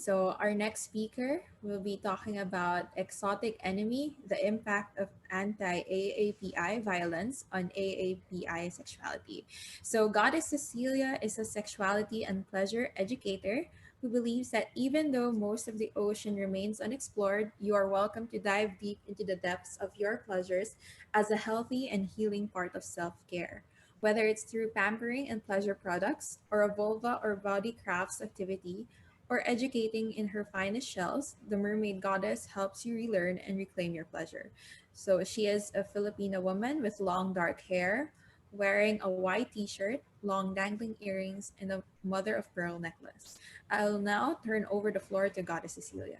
So, our next speaker will be talking about exotic enemy, the impact of anti-AAPI violence on AAPI sexuality. So, Goddess Cecilia is a sexuality and pleasure educator who believes that even though most of the ocean remains unexplored, you are welcome to dive deep into the depths of your pleasures as a healthy and healing part of self care. Whether it's through pampering and pleasure products, or a vulva or body crafts activity, or educating in her finest shells, the mermaid goddess helps you relearn and reclaim your pleasure. So she is a Filipino woman with long dark hair, wearing a white t-shirt, long dangling earrings, and a mother of pearl necklace. I'll now turn over the floor to Goddess Cecilia.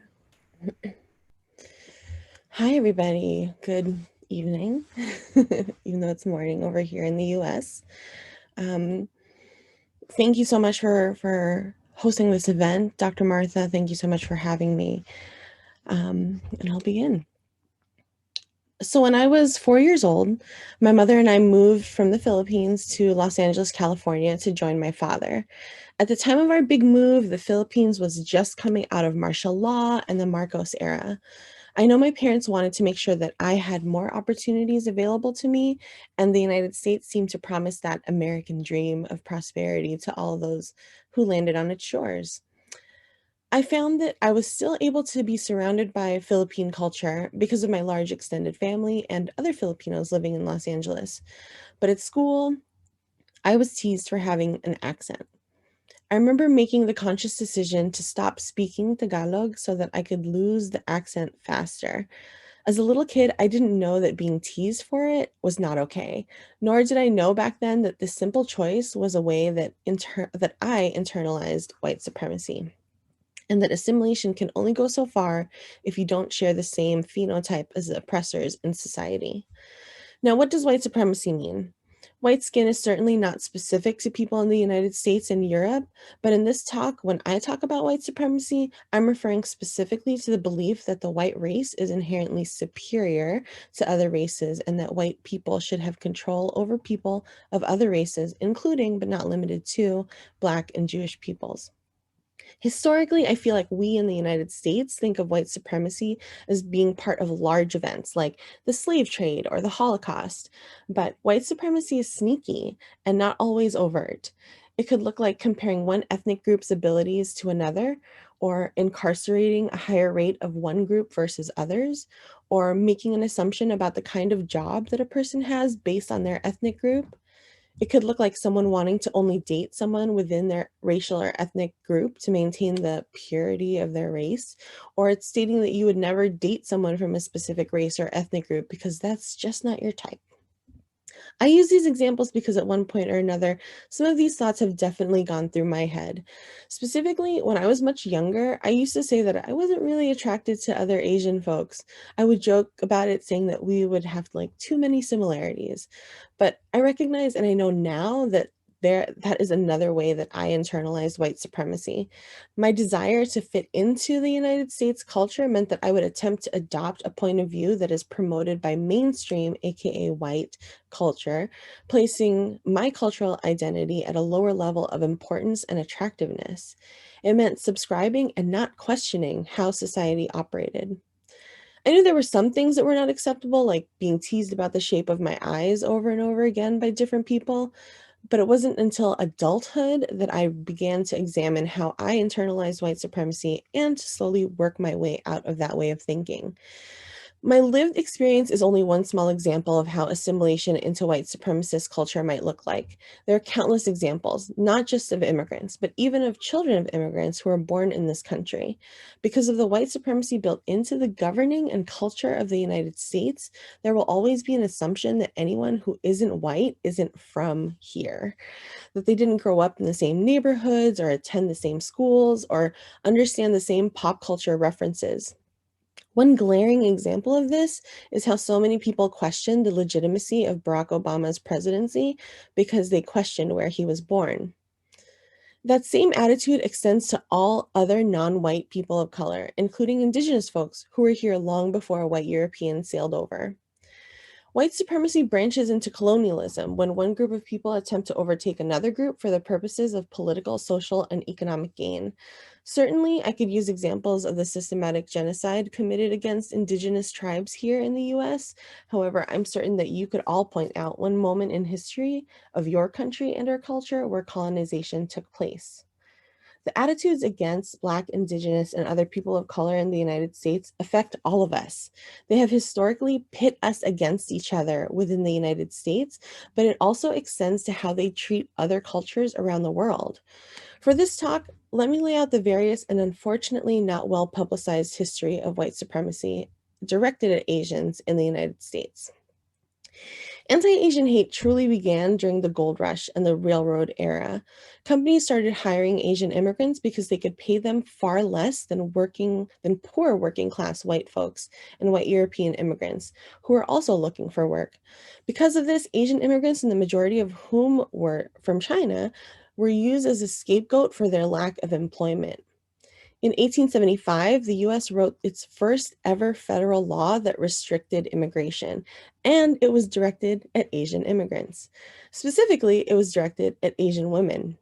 Hi, everybody. Good evening, even though it's morning over here in the US. Um, Thank you so much for hosting this event. Dr. Martha, thank you so much for having me. And I'll begin. So when I was 4 years old, my mother and I moved from the Philippines to Los Angeles, California to join my father. At the time of our big move, the Philippines was just coming out of martial law and the Marcos era. I know my parents wanted to make sure that I had more opportunities available to me, and the United States seemed to promise that American dream of prosperity to all those who landed on its shores. I found that I was still able to be surrounded by Philippine culture because of my large extended family and other Filipinos living in Los Angeles. But at school, I was teased for having an accent. I remember making the conscious decision to stop speaking Tagalog so that I could lose the accent faster. As a little kid, I didn't know that being teased for it was not okay. Nor did I know back then that this simple choice was a way that I internalized white supremacy, and that assimilation can only go so far if you don't share the same phenotype as the oppressors in society. Now, what does white supremacy mean? White skin is certainly not specific to people in the United States and Europe, but in this talk, when I talk about white supremacy, I'm referring specifically to the belief that the white race is inherently superior to other races and that white people should have control over people of other races, including but not limited to Black and Jewish peoples. Historically, I feel like we in the United States think of white supremacy as being part of large events like the slave trade or the Holocaust. But white supremacy is sneaky and not always overt. It could look like comparing one ethnic group's abilities to another, or incarcerating a higher rate of one group versus others, or making an assumption about the kind of job that a person has based on their ethnic group. It could look like someone wanting to only date someone within their racial or ethnic group to maintain the purity of their race, or it's stating that you would never date someone from a specific race or ethnic group because that's just not your type. I use these examples because at one point or another, some of these thoughts have definitely gone through my head. Specifically, when I was much younger, I used to say that I wasn't really attracted to other Asian folks. I would joke about it saying that we would have like too many similarities. But I recognize and I know now that that is another way that I internalized white supremacy. My desire to fit into the United States culture meant that I would attempt to adopt a point of view that is promoted by mainstream, aka white, culture, placing my cultural identity at a lower level of importance and attractiveness. It meant subscribing and not questioning how society operated. I knew there were some things that were not acceptable, like being teased about the shape of my eyes over and over again by different people, but it wasn't until adulthood that I began to examine how I internalized white supremacy and to slowly work my way out of that way of thinking. My lived experience is only one small example of how assimilation into white supremacist culture might look like. There are countless examples, not just of immigrants, but even of children of immigrants who are born in this country. Because of the white supremacy built into the governing and culture of the United States, there will always be an assumption that anyone who isn't white isn't from here, that they didn't grow up in the same neighborhoods or attend the same schools or understand the same pop culture references. One glaring example of this is how so many people questioned the legitimacy of Barack Obama's presidency because they questioned where he was born. That same attitude extends to all other non white people of color, including indigenous folks who were here long before white Europeans sailed over. White supremacy branches into colonialism when one group of people attempt to overtake another group for the purposes of political, social, and economic gain. Certainly, I could use examples of the systematic genocide committed against indigenous tribes here in the US. However, I'm certain that you could all point out one moment in history of your country and our culture where colonization took place. The attitudes against Black, Indigenous, and other people of color in the United States affect all of us. They have historically pit us against each other within the United States, but it also extends to how they treat other cultures around the world. For this talk, let me lay out the various and unfortunately not well publicized history of white supremacy directed at Asians in the United States. Anti-Asian hate truly began during the gold rush and the railroad era. Companies started hiring Asian immigrants because they could pay them far less than poor working class white folks and white European immigrants who were also looking for work. Because of this, Asian immigrants, and the majority of whom were from China, were used as a scapegoat for their lack of employment. In 1875, the US wrote its first ever federal law that restricted immigration, and it was directed at Asian immigrants. Specifically, it was directed at Asian women.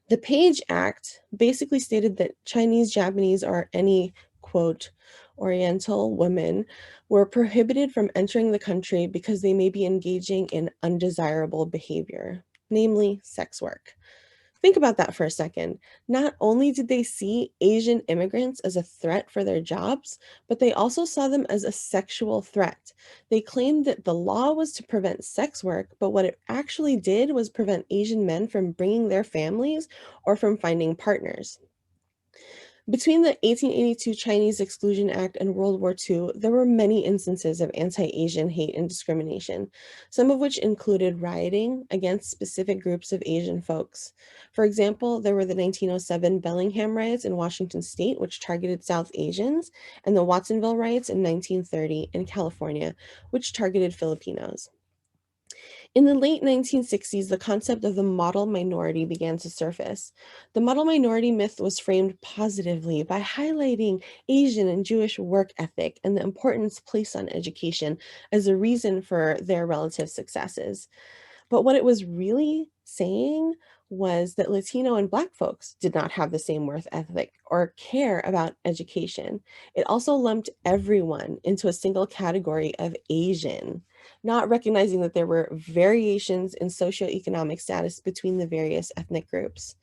The Page Act basically stated that Chinese, Japanese, or any, quote, Oriental women were prohibited from entering the country because they may be engaging in undesirable behavior, namely sex work. Think about that for a second. Not only did they see Asian immigrants as a threat for their jobs, but they also saw them as a sexual threat. They claimed that the law was to prevent sex work, but what it actually did was prevent Asian men from bringing their families or from finding partners. Between the 1882 Chinese Exclusion Act and World War II, there were many instances of anti-Asian hate and discrimination, some of which included rioting against specific groups of Asian folks. For example, there were the 1907 Bellingham riots in Washington state, which targeted South Asians, and the Watsonville riots in 1930 in California, which targeted Filipinos. In the late 1960s, the concept of the model minority began to surface. The model minority myth was framed positively by highlighting Asian and Jewish work ethic and the importance placed on education as a reason for their relative successes. But what it was really saying was that Latino and Black folks did not have the same worth ethic or care about education. It also lumped everyone into a single category of Asian, not recognizing that there were variations in socioeconomic status between the various ethnic groups.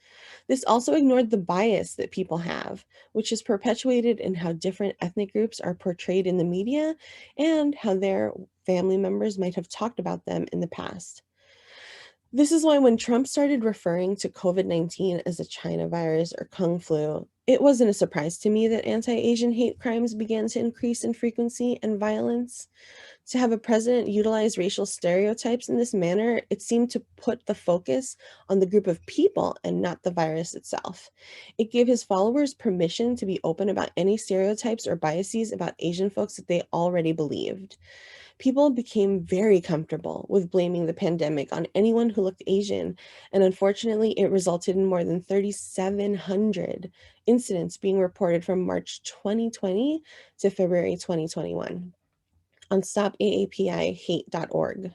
This also ignored the bias that people have, which is perpetuated in how different ethnic groups are portrayed in the media and how their family members might have talked about them in the past. This is why when Trump started referring to COVID-19 as a China virus or Kung flu, it wasn't a surprise to me that anti-Asian hate crimes began to increase in frequency and violence. To have a president utilize racial stereotypes in this manner, it seemed to put the focus on the group of people and not the virus itself. It gave his followers permission to be open about any stereotypes or biases about Asian folks that they already believed. People became very comfortable with blaming the pandemic on anyone who looked Asian, and unfortunately, it resulted in more than 3,700 incidents being reported from March 2020 to February 2021 on stopaapihate.org.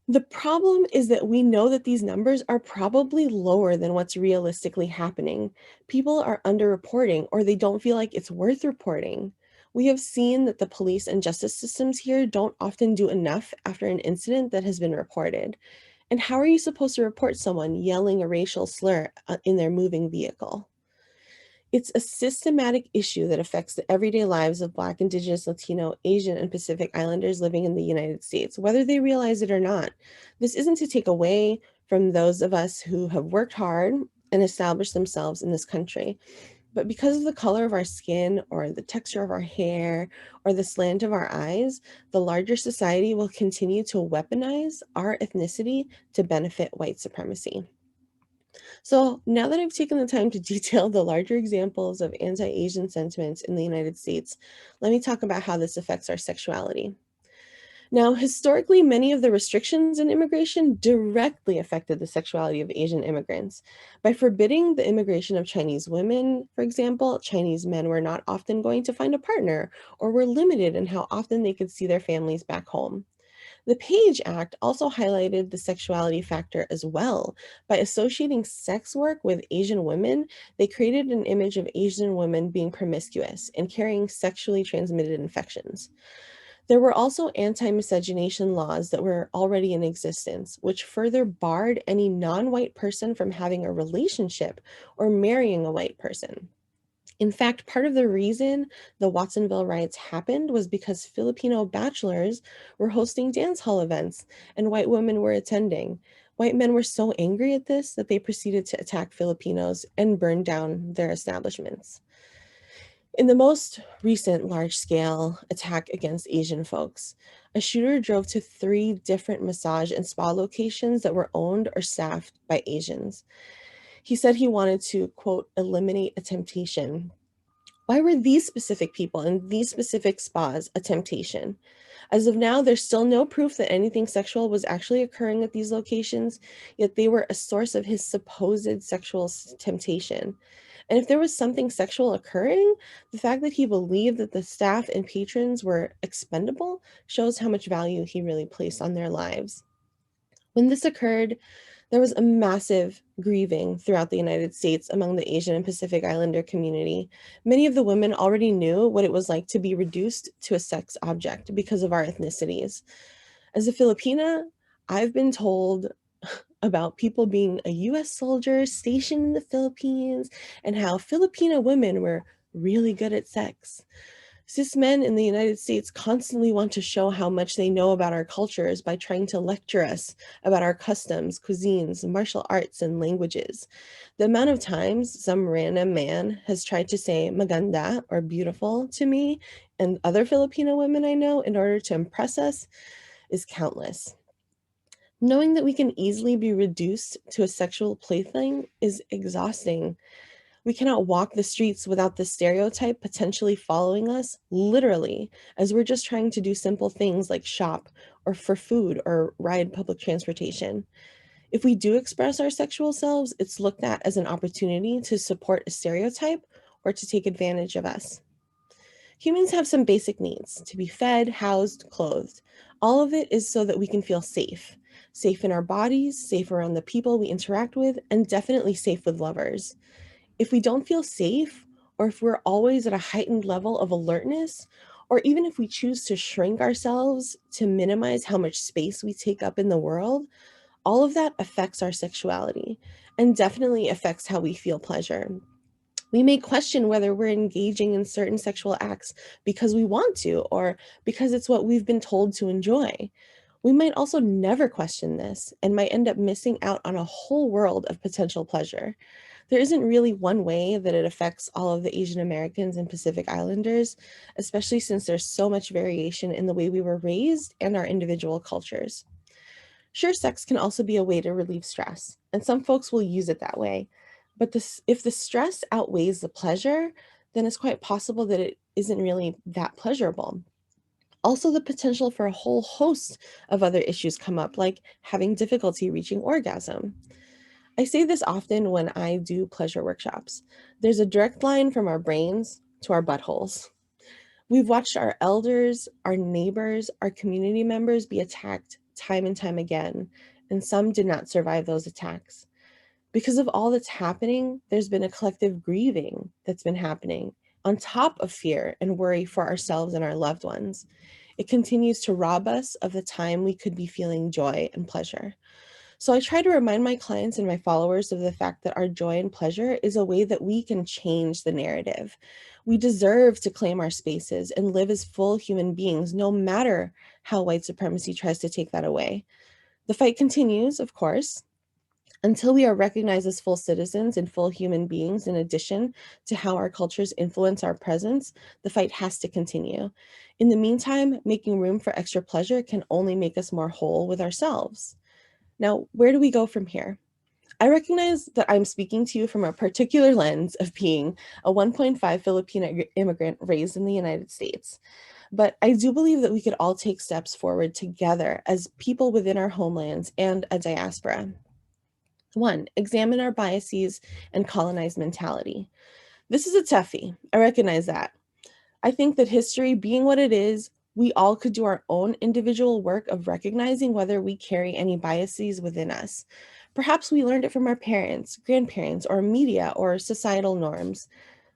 The problem is that we know that these numbers are probably lower than what's realistically happening. People are underreporting, or they don't feel like it's worth reporting. We have seen that the police and justice systems here don't often do enough after an incident that has been reported. And how are you supposed to report someone yelling a racial slur in their moving vehicle? It's a systematic issue that affects the everyday lives of Black, Indigenous, Latino, Asian, and Pacific Islanders living in the United States, whether they realize it or not. This isn't to take away from those of us who have worked hard and established themselves in this country. But because of the color of our skin, or the texture of our hair, or the slant of our eyes, the larger society will continue to weaponize our ethnicity to benefit white supremacy. So now that I've taken the time to detail the larger examples of anti-Asian sentiments in the United States, let me talk about how this affects our sexuality. Now, historically, many of the restrictions in immigration directly affected the sexuality of Asian immigrants. By forbidding the immigration of Chinese women, for example, Chinese men were not often going to find a partner or were limited in how often they could see their families back home. The Page Act also highlighted the sexuality factor as well. By associating sex work with Asian women, they created an image of Asian women being promiscuous and carrying sexually transmitted infections. There were also anti-miscegenation laws that were already in existence, which further barred any non-white person from having a relationship or marrying a white person. In fact, part of the reason the Watsonville riots happened was because Filipino bachelors were hosting dance hall events and white women were attending. White men were so angry at this that they proceeded to attack Filipinos and burn down their establishments. In the most recent large scale attack against Asian folks, a shooter drove to 3 different massage and spa locations that were owned or staffed by Asians. He said he wanted to, quote, eliminate a temptation. Why were these specific people and these specific spas a temptation? As of now, there's still no proof that anything sexual was actually occurring at these locations, yet they were a source of his supposed sexual temptation. And if there was something sexual occurring, the fact that he believed that the staff and patrons were expendable shows how much value he really placed on their lives. When this occurred, there was a massive grieving throughout the United States among the Asian and Pacific Islander community. Many of the women already knew what it was like to be reduced to a sex object because of our ethnicities. As a Filipina, I've been told about people being a US soldier stationed in the Philippines and how Filipino women were really good at sex. Cis men in the United States constantly want to show how much they know about our cultures by trying to lecture us about our customs, cuisines, martial arts, and languages. The amount of times some random man has tried to say maganda or beautiful to me and other Filipino women I know in order to impress us is countless. Knowing that we can easily be reduced to a sexual plaything is exhausting. We cannot walk the streets without the stereotype potentially following us, literally, as we're just trying to do simple things like shop or for food or ride public transportation. If we do express our sexual selves, it's looked at as an opportunity to support a stereotype or to take advantage of us. Humans have some basic needs to be fed, housed, clothed. All of it is so that we can feel safe. Safe in our bodies, safe around the people we interact with, and definitely safe with lovers. If we don't feel safe, or if we're always at a heightened level of alertness, or even if we choose to shrink ourselves to minimize how much space we take up in the world, all of that affects our sexuality and definitely affects how we feel pleasure. We may question whether we're engaging in certain sexual acts because we want to or because it's what we've been told to enjoy. We might also never question this and might end up missing out on a whole world of potential pleasure. There isn't really one way that it affects all of the Asian Americans and Pacific Islanders, especially since there's so much variation in the way we were raised and our individual cultures. Sure, sex can also be a way to relieve stress, and some folks will use it that way. But if the stress outweighs the pleasure, then it's quite possible that it isn't really that pleasurable. Also, the potential for a whole host of other issues come up, like having difficulty reaching orgasm. I say this often when I do pleasure workshops. There's a direct line from our brains to our buttholes. We've watched our elders, our neighbors, our community members be attacked time and time again, and some did not survive those attacks. Because of all that's happening, there's been a collective grieving that's been happening on top of fear and worry for ourselves and our loved ones. It continues to rob us of the time we could be feeling joy and pleasure. So I try to remind my clients and my followers of the fact that our joy and pleasure is a way that we can change the narrative. We deserve to claim our spaces and live as full human beings, no matter how white supremacy tries to take that away. The fight continues, of course, until we are recognized as full citizens and full human beings. In addition to how our cultures influence our presence, the fight has to continue. In the meantime, making room for extra pleasure can only make us more whole with ourselves. Now, where do we go from here? I recognize that I'm speaking to you from a particular lens of being a 1.5 Filipino immigrant raised in the United States. But I do believe that we could all take steps forward together as people within our homelands and a diaspora. 1, examine our biases and colonized mentality. This is a toughie. I recognize that. I think that history being what it is, we all could do our own individual work of recognizing whether we carry any biases within us. Perhaps we learned it from our parents, grandparents, or media, or societal norms.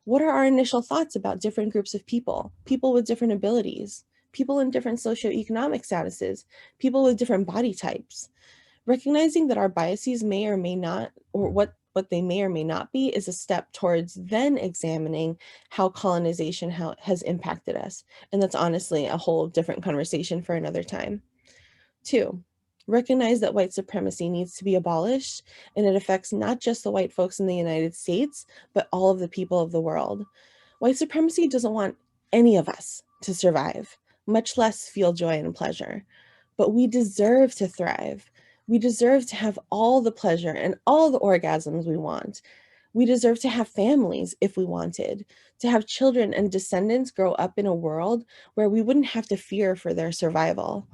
What are our initial thoughts about different groups of people, people with different abilities, people in different socioeconomic statuses, people with different body types? Recognizing that our biases may or may not, or what they may or may not be, is a step towards then examining how colonization has impacted us. And that's honestly a whole different conversation for another time. 2, recognize that white supremacy needs to be abolished, and it affects not just the white folks in the United States, but all of the people of the world. White supremacy doesn't want any of us to survive, much less feel joy and pleasure. But we deserve to thrive. We deserve to have all the pleasure and all the orgasms we want. We deserve to have families if we wanted, to have children and descendants grow up in a world where we wouldn't have to fear for their survival.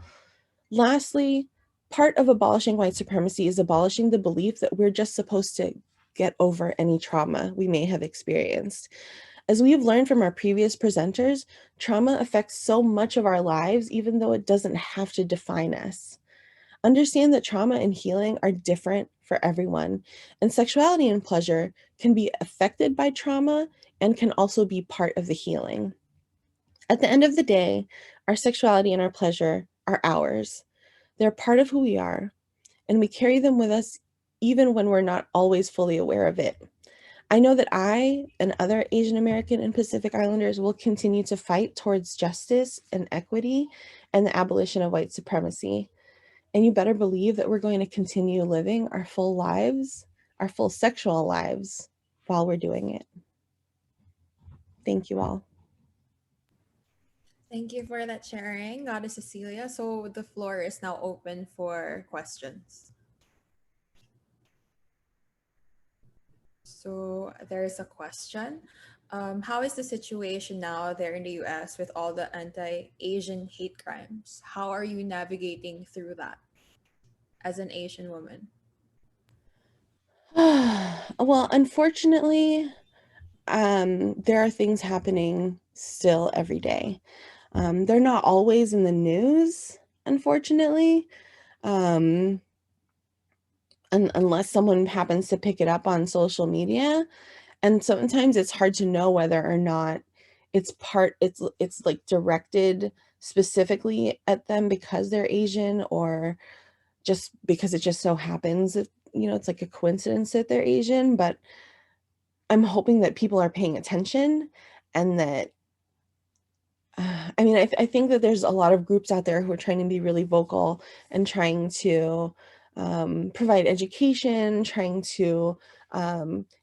Lastly, part of abolishing white supremacy is abolishing the belief that we're just supposed to get over any trauma we may have experienced. As we have learned from our previous presenters, trauma affects so much of our lives, even though it doesn't have to define us. Understand that trauma and healing are different for everyone, and sexuality and pleasure can be affected by trauma and can also be part of the healing. At the end of the day, our sexuality and our pleasure are ours. They're part of who we are, and we carry them with us even when we're not always fully aware of it. I know that I and other Asian American and Pacific Islanders will continue to fight towards justice and equity and the abolition of white supremacy. And you better believe that we're going to continue living our full lives, our full sexual lives, while we're doing it. Thank you all. Thank you for that sharing, Goddess Cecilia. So the floor is now open for questions. So there's a question. How is the situation now there in the US with all the anti-Asian hate crimes? How are you navigating through that as an Asian woman? Well, unfortunately, there are things happening still every day. They're not always in the news, unfortunately, unless someone happens to pick it up on social media. And sometimes it's hard to know whether or not it's like directed specifically at them because they're Asian, or just because it just so happens that, it's like a coincidence that they're Asian. But I'm hoping that people are paying attention, and that I think that there's a lot of groups out there who are trying to be really vocal and trying to provide education, trying to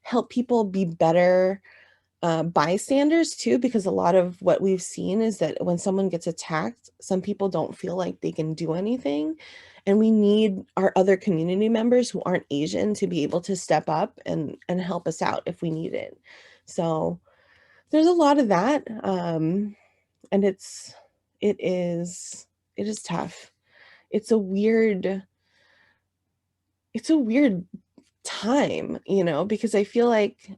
help people be better bystanders too, because a lot of what we've seen is that when someone gets attacked, some people don't feel like they can do anything. And we need our other community members who aren't Asian to be able to step up and help us out if we need it. So there's a lot of that. And it is tough. It's a weird time, because I feel like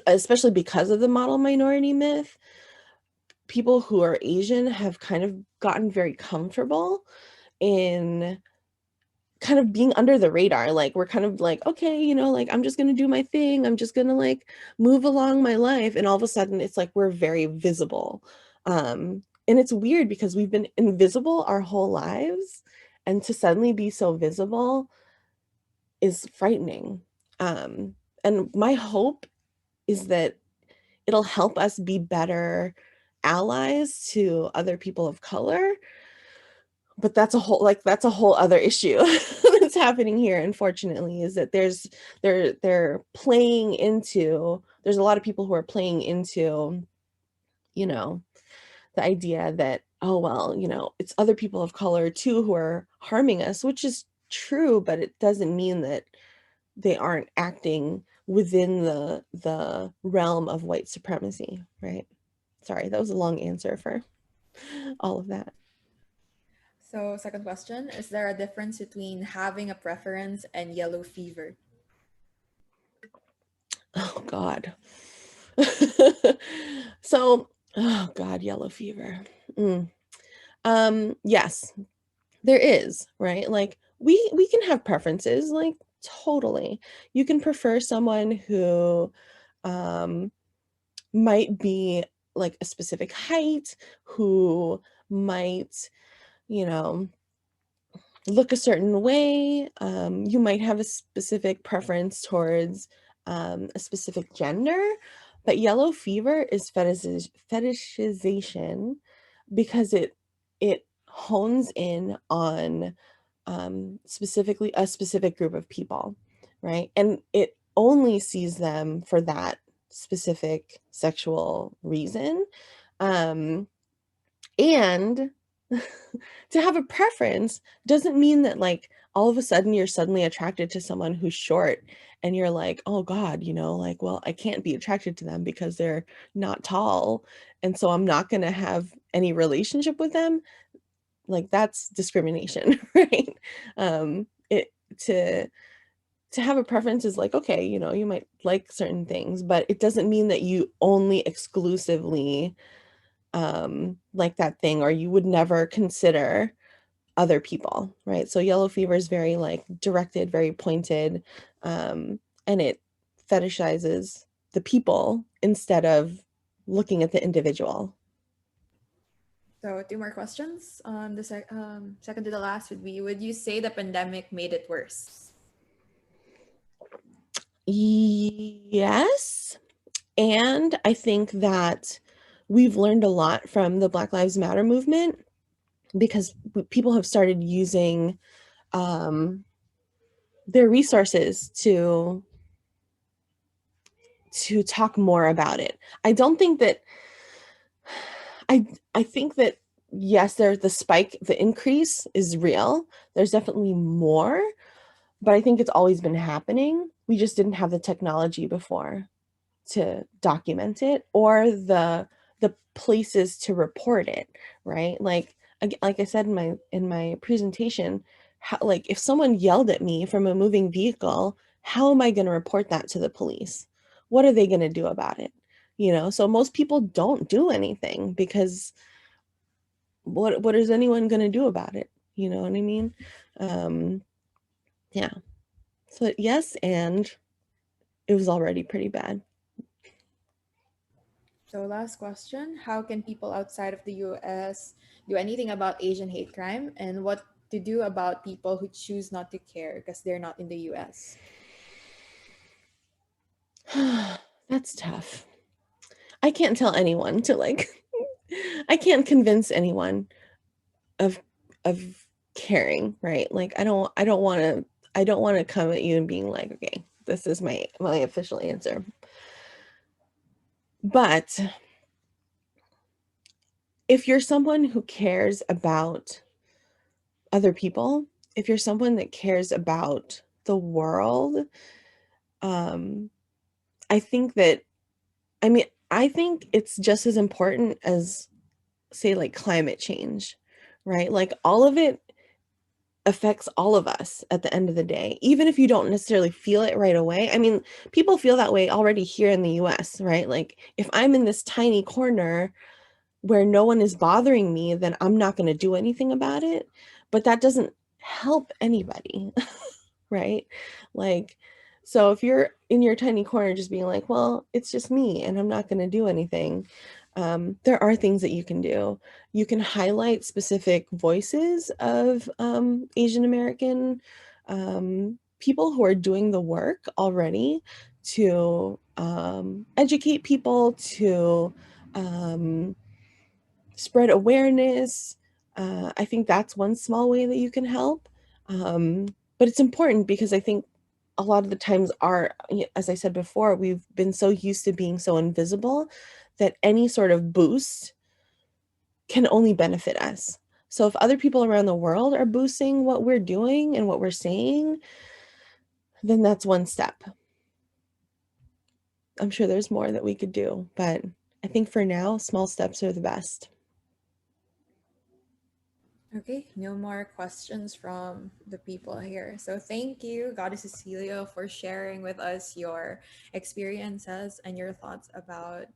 especially because of the model minority myth, people who are Asian have kind of gotten very comfortable in kind of being under the radar. Like, we're kind of like, okay, like, I'm just gonna do my thing, I'm just gonna like move along my life, and all of a sudden it's like we're very visible. And it's weird because we've been invisible our whole lives, and to suddenly be so visible is frightening. And my hope is that it'll help us be better allies to other people of color. But that's a whole other issue that's happening here, unfortunately, is that there's a lot of people who are playing into, the idea that, oh, well, it's other people of color too who are harming us, which is true, but it doesn't mean that they aren't acting within the realm of white supremacy, right? Sorry, that was a long answer for all of that. So second question, is there a difference between having a preference and yellow fever? Oh God. So Oh God, yellow fever. Mm. Yes, there is, right? Like we can have preferences, like totally. You can prefer someone who um might be like a specific height, who might, you know, look a certain way. You might have a specific preference towards a specific gender, but yellow fever is fetishization because it hones in on specifically a specific group of people, right? And it only sees them for that specific sexual reason. Um, and to have a preference doesn't mean that like all of a sudden you're suddenly attracted to someone who's short and you're like, oh God, like, well, I can't be attracted to them because they're not tall. And so I'm not going to have any relationship with them. Like that's discrimination, right? It to have a preference is like, okay, you might like certain things, but it doesn't mean that you only exclusively like that thing, or you would never consider other people, right? So yellow fever is very like directed, very pointed, and it fetishizes the people instead of looking at the individual. So two more questions. Second to the last would be: would you say the pandemic made it worse? Yes, and I think that we've learned a lot from the Black Lives Matter movement because people have started using um, their resources to talk more about it. I don't think that I think that yes, there's the spike, the increase is real. There's definitely more, but I think it's always been happening. We just didn't have the technology before to document it, or the places to report it, right? Like I said in my presentation, how, like if someone yelled at me from a moving vehicle, how am I going to report that to the police? What are they going to do about it? So most people don't do anything because what is anyone going to do about it? You know what I mean? Um, yeah. So yes, and it was already pretty bad. So last question: how can people outside of the US do anything about Asian hate crime, and what to do about people who choose not to care because they're not in the US? That's tough. I can't tell anyone to like I can't convince anyone of of caring, right? Like I don't want to come at you and being like, okay, this is my official answer. But if you're someone who cares about other people, if you're someone that cares about the world, um I think that I think it's just as important as say like climate change, right? Like all of it affects all of us at the end of the day, even if you don't necessarily feel it right away. I mean, people feel that way already here in the US, right? Like if I'm in this tiny corner where no one is bothering me, then I'm not going to do anything about it. But that doesn't help anybody, right? Like, so if you're in your tiny corner just being like, well, it's just me and I'm not going to do anything, there are things that you can do. You can highlight specific voices of Asian American people who are doing the work already to educate people, to um, spread awareness. I think that's one small way that you can help. But it's important because I think a lot of the times as I said before, we've been so used to being so invisible that any sort of boost can only benefit us. So if other people around the world are boosting what we're doing and what we're saying, then that's one step. I'm sure there's more that we could do, but I think for now, small steps are the best. Okay, no more questions from the people here. So thank you, Goddess Cecilia, for sharing with us your experiences and your thoughts about